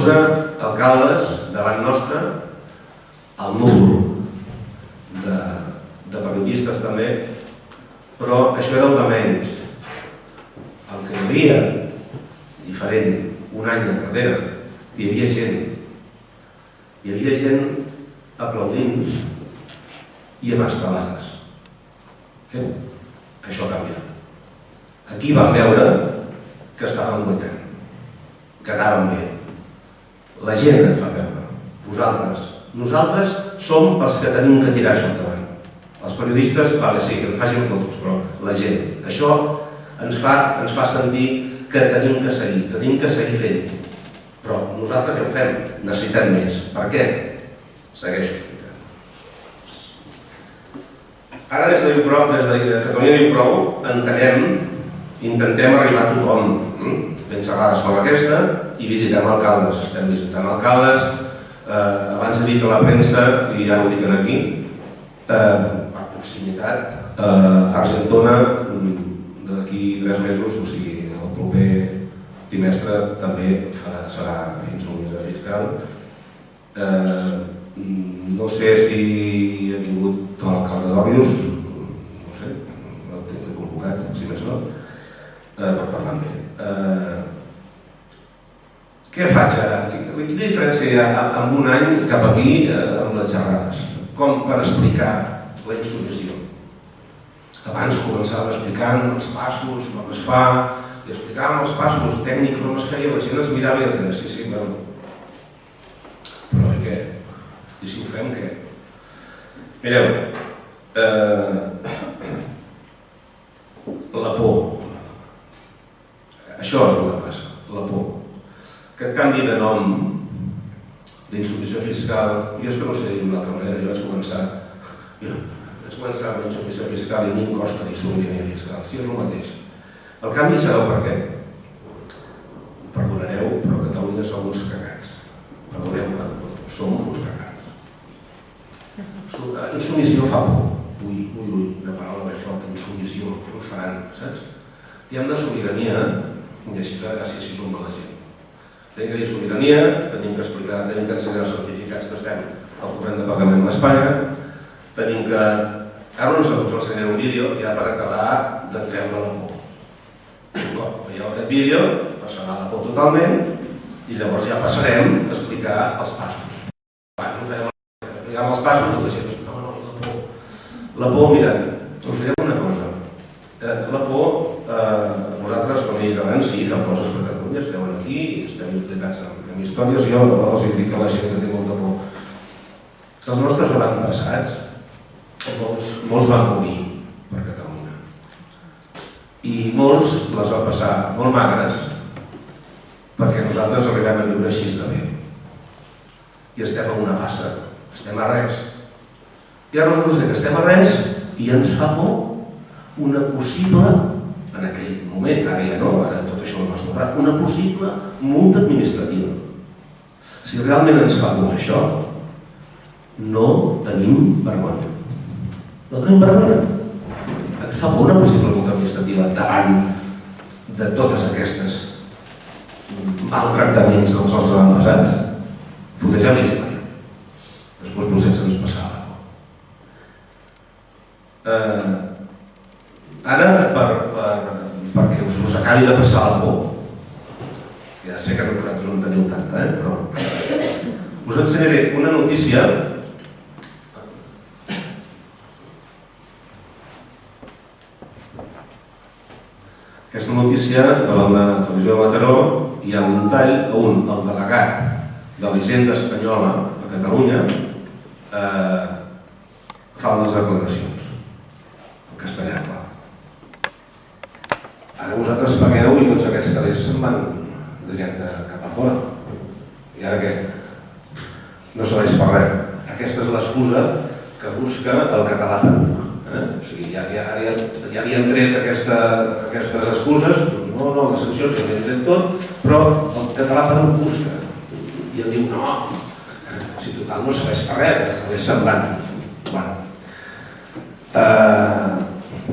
12 alcaldes davant nostre, el núvol de periodistes també, però això era el de menys. El que hi havia, diferent, un any enrere, hi havia gent. Hi havia gent aplaudint i amb estelades. Això ha canviat. Aquí vam veure que estàvem guanyant, que anàvem bé. La gent ens va veure. Vosaltres. Nosaltres som els que tenim que tirar això endavant. Els periodistes, vale, sí, que ens facin fotos, però la gent. Això ens fa sentir que tenim que seguir fent. Però nosaltres què ho fem? Necessitem més. Per què? Segueixo explicant. Ara des de Catalunya Diu Prou entenem, intentem arribar a tothom. Ben xerrades com aquesta i visitem alcaldes. Estem visitant alcaldes. Abans he dit a la premsa, i ja ho dic aquí, per proximitat, Argentona, d'aquí 3 mesos, o sigui, el proper trimestre també serà insubmissió fiscal. No sé si ha vingut l'alcalde d'Òrrius, no sé, l'he convocat, si més no, per parlar amb ell. Què faig ara? Quina diferència hi ha en un any cap aquí amb les xerrades? Com per explicar la insubmissió? Abans començava explicant els passos, com es fa, i explicàvem els passos tècnics, com es feia, la gent es mirava i els deia, sí, bueno. Però i què? I si ho fem, què? Mireu, la por. Això és el que passa, la por. Aquest canvi de nom d'insubmissió fiscal, jo és que no sé dir d'una altra manera, jo vaig començar amb la insubmissió fiscal i a mi em costa dir sobirania fiscal, si és el mateix. El canvi sabeu per què? Perdonareu, però a Catalunya som uns cagats. Perdoneu-me, som uns cagats. Insubmissió fa por. Ui, una paraula més forta, insubmissió, què ho faran, saps? Diem de sobirania, i així gràcies si som mala gent. Tenim que dir sobirania, tenim que explicar, tenim que ensenyar els certificats que estem al corrent de pagament d'Espanya, tenim que... Ara us ensenyaré un vídeo ja per acabar de treure la por. Veieu aquest vídeo, passarà la por totalment i llavors ja passarem a explicar els passos. Abans ho fèiem, explicàvem els passos i la gent diu, no, la por. La por, mira, us direm una cosa. La por, vosaltres, com he dit abans, sí, feu coses per Catalunya, esteu aquí, estem implicats en històries, jo els dic a la gent que té molta por. Els nostres avantpassats, molts van morir per Catalunya. I molts les van passar molt magres perquè nosaltres arribem a viure així de bé. I estem a una passa, estem a res. I ara resulta que estem a res i ens fa por una possible, en aquell moment, ara ja no, ara tot això ho hem esborrat, una possible multa administrativa. Si realment ens fa por això, no tenim vergonya. No tenim vergonya. Ens fa por una possible multa administrativa davant de totes aquestes maltractaments dels nostres avantpassats. Fullegem la història. Després potser se'ns passava. Ara, perquè us acabi de passar la por, ja sé que vosaltres no en teniu tanta, però us ensenyaré una notícia. Aquesta notícia de la televisió de Mataró hi ha un tall on el delegat de la Hisenda espanyola a Catalunya fa unes declaracions en castellà, clar. Ara vosaltres pagueu i tots aquests calés se'n van dirent cap a fora. I ara què? No serveix per res. Aquesta és l'excusa que busca el català per un. O sigui, ja havien tret aquestes excuses, no, les sancions ja havien tret tot, però el català per un busca. I el diu, no, si total no serveix per res, serveix semblant.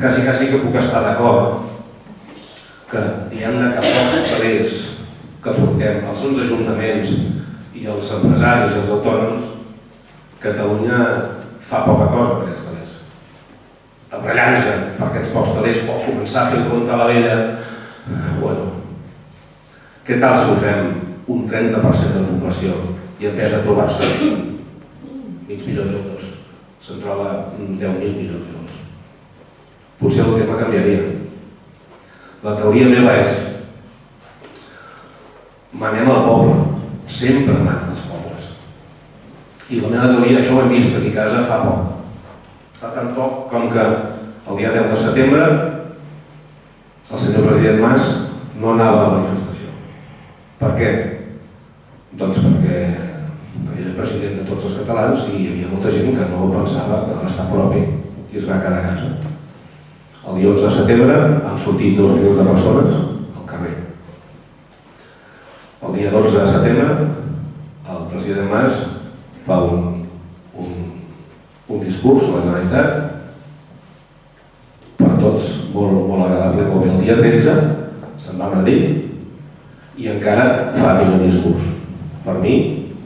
Quasi que puc estar d'acord que diguem-ne que pocs calés que portem als 11 ajuntaments i els empresaris i els autònoms, Catalunya fa poca cosa per aquests talers. Abrellant-se per aquests pocs talers o començar a fer el compte a la vella. Bueno, què tal si ho fem un 30% de la població i en vez de trobar-se mig milió d'euros se'n troba 10.000 milions d'euros? Potser el tema canviaria. La teoria meva és: manem al poble, sempre manem els pobles. I la meva teoria, això ho hem vist aquí a casa fa poc. Fa tan poc com que el dia 10 de setembre el senyor president Mas no anava a la manifestació. Per què? Doncs perquè ell és president de tots els catalans i hi havia molta gent que no pensava que l'estat propi i es va quedar a casa. El dia 11 de setembre han sortit 2 milions de persones al carrer. El dia 12 de setembre el president Mas fa un discurs a la Generalitat per tots molt agradable, molt bé. El dia 13 se'n va a Madrid i encara fa millor discurs. Per mi,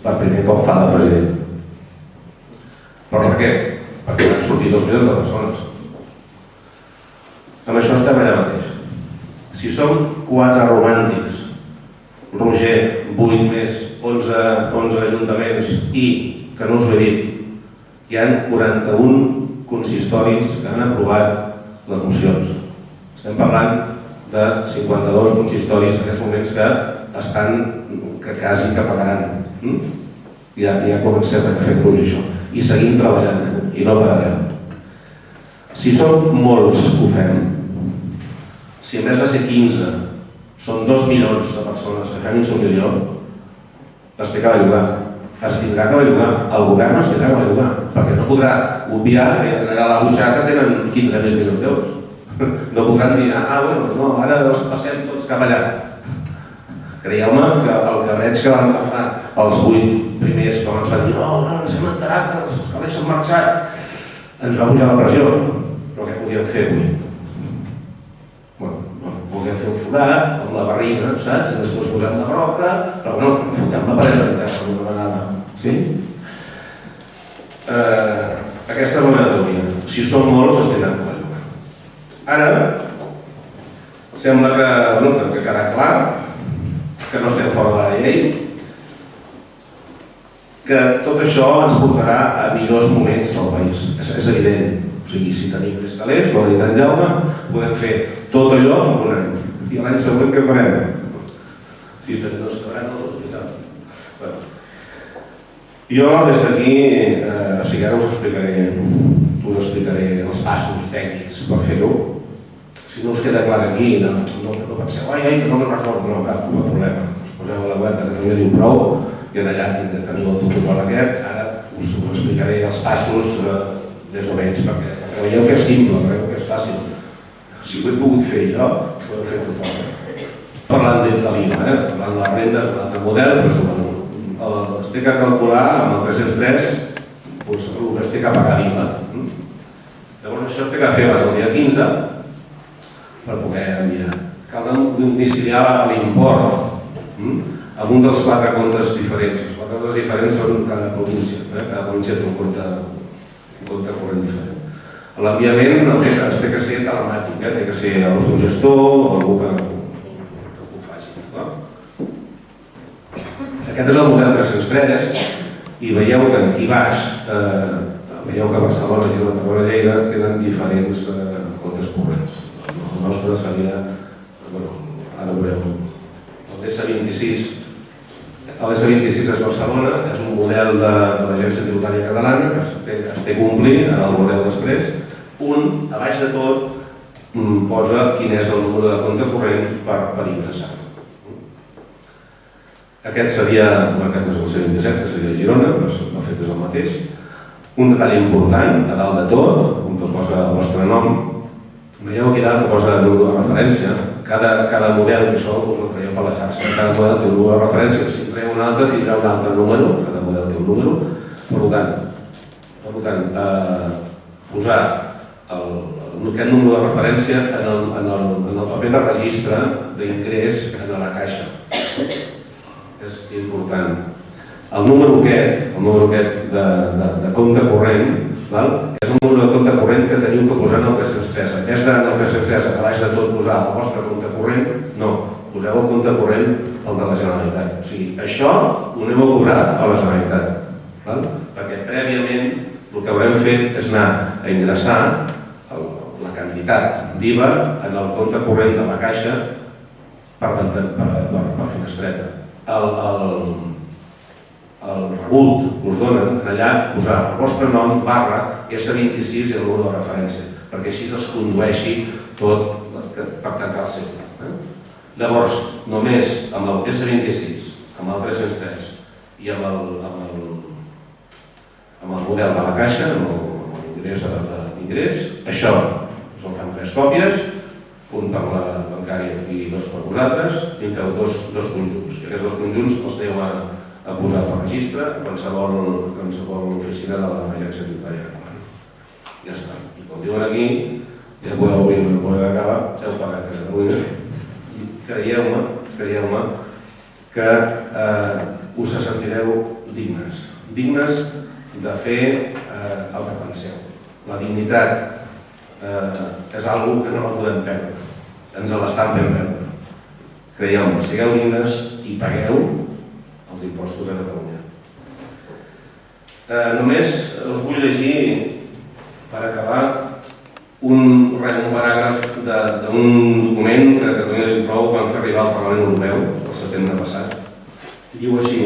per primer cop fa de president. Però per què? Perquè van sortir 2 milions de persones. Amb això estem allà mateix. Si som 4 romàntics, Roger, 8 més, 11 ajuntaments i, que no us ho he dit, hi ha 41 consistoris que han aprovat les mocions. Estem parlant de 52 consistoris en aquests moments que quasi que pagaran. Ja comencem a fer gruix això. I seguim treballant, i no pararem. Si som molts que ho fem, si en vez de ser 15 són 2 milions de persones que fem insubmissió, es té que bellugar. Es tindrà que bellugar. El govern es tindrà que bellugar. Perquè no podrà obviar que a la butxaca tenen 15.000 milions d'euros. No podran dir, no, ara els passem tots cap allà. Creieu-me que el que veig que van agafar els 8 primers, com ens van dir, no, ens hem enterat que els calés s'han marxat, ens va pujar la pressió. Però què podíem fer avui? Podem fer un forat amb la barrina, saps? I després posem la roca, però no, fotem la paret en terra una vegada. Sí? Aquesta és la meva teoria. Si som molts, es tenen que bellugar. Ara, sembla que quedarà clar que no estem fora de la llei, que tot això ens portarà a millors moments del país. És evident. O sigui, si tenim més calés, com ha dit en Jaume, podem fer tot allò en un any. I l'any següent què farem? Si tenim dos quebrats als hospitals. Jo des d'aquí, o sigui, ara us explicaré els passos tècnics per fer-ho. Si no us queda clar aquí, no penseu, que no me'n recordo, no, cap problema. Us poseu a la web de Catalunya diu prou i allà teniu el tutorial aquest. Ara us explicaré els passos més o menys, perquè veieu que és simple, veieu que és fàcil. Si ho he pogut fer jo, ho he fet tothom. Parlant de l'IVA, parlant de les rendes, un altre model, però es té que calcular amb el 303 el que es té que pagar l'IVA. Llavors això es té que fer abans del dia 15 per poder enviar. Cal domiciliar l'import amb un dels 4 comptes diferents. Els 4 comptes diferents són cada província. Cada província té un compte corrent diferent. L'enviament es té que ser telemàtic, té que ser el seu gestor o algú que ho faci. Aquest és el model 303 i veieu que aquí baix, veieu que Barcelona, Girona, Tarragona, Lleida tenen diferents comptes corrents. El nostre seria, ara ho veureu, el S26. L'S26 és Barcelona, és un model de l'Agència Tributària Catalana que es té a complir en el model després. A baix de tot, posa quin és el número de compte corrent per ingressar. Aquest seria, aquest és el C27, que seria Girona, però el fet és el mateix. Un detall important, a dalt de tot, on posa el vostre nom, veieu que allà posa el número de referència. Cada model que això us ho traieu per la xarxa. Cada model té un número de referència. Si traieu un altre, tindrà un altre número. Cada model té un número. Per tant, posar aquest número de referència en el paper de registre d'ingrés en la caixa. És important. El número aquest de compte corrent, és el número de compte corrent que teniu que posar en el 303. En vez del 303, a baix de tot posar el vostre compte corrent, no, poseu el compte corrent el de la Generalitat. O sigui, això ho anem a cobrar a la Generalitat. Perquè prèviament el que haurem fet és anar a ingressar la quantitat d'IVA en el compte corrent de la Caixa per finestreta. El rebut us donen allà posar el vostre nom, barra, S26 i el número de referència, perquè així es condueixi tot per tancar el cercle. Llavors, només amb el S26, amb el 303 i amb el model de la Caixa, amb l'ingrés, això us en fan 3 còpies, un per la bancària i 2 per vosaltres, i en feu dos conjunts. I aquests 2 conjunts els teniu a posar per registre a qualsevol oficina de l'Agència Tributària Catalana. Ja està. I com diuen aquí, ja podeu obrir una poder d'acabar, heu pagat a Catalunya. I creieu-me que us sentireu dignes de fer el que penseu. La dignitat és una cosa que no la podem perdre. Ens l'estan fent perdre. Creieu-me, sigueu dignes i pagueu els impostos a Catalunya. Només us vull llegir, per acabar, un paràgraf d'un document que Catalunya diu prou quan fa arribar al Parlament Europeu, el setembre passat. Diu així: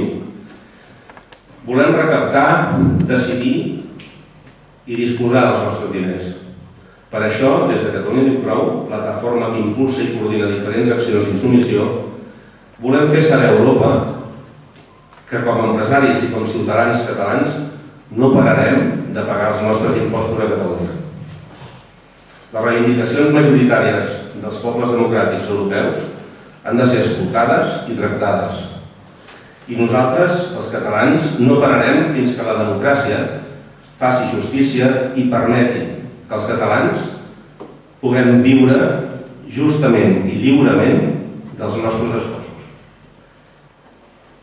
volem recaptar, decidir i disposar dels nostres diners. Per això, des de Catalunya diu prou, plataforma que impulsa i coordina diferents accions d'insubmissió, volem fer saber a Europa que com a empresaris i com a ciutadans catalans no pararem de pagar els nostres impostos a Catalunya. Les reivindicacions majoritàries dels pobles democràtics europeus han de ser escoltades i tractades. I nosaltres, els catalans, no pararem fins que la democràcia faci justícia i permeti que els catalans puguem viure justament i lliurement dels nostres esforços.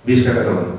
Visca Catalunya!